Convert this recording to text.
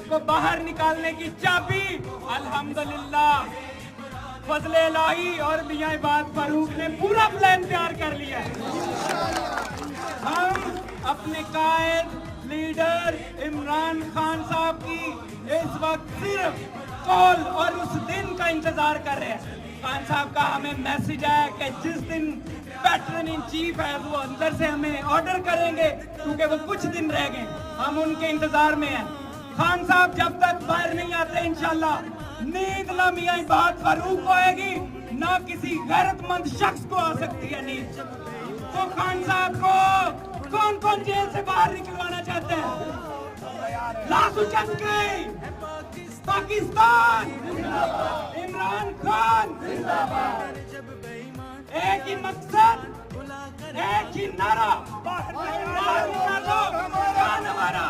को बाहर निकालने की चाबी अल्हम्दुलिल्लाह फजले इलाही और मियां इबाद फारूक ने पूरा प्लान तैयार कर लिया है। हम अपने कायद लीडर इमरान खान साहब की इस वक्त सिर्फ कॉल और उस दिन का इंतजार कर रहे हैं। खान साहब का हमें मैसेज है कि जिस दिन पैटर्न इन चीफ है वो अंदर से हमें ऑर्डर करेंगे, क्योंकि वो कुछ दिन रह गए, हम उनके इंतजार में हैं। खान साहब जब तक बाहर नहीं आते इंशाल्लाह नींद ना मियां इबाद फारूक को आएगी, ना किसी गैरतमंद शख्स को आ सकती है नींद। तो खान साहब को कौन कौन जेल से बाहर निकलवाना चाहते हैं? लाश उछल गई, पाकिस्तान इमरान खान, एक ही मकसद, एक ही नारा, बाहर निकालो खान हमारा।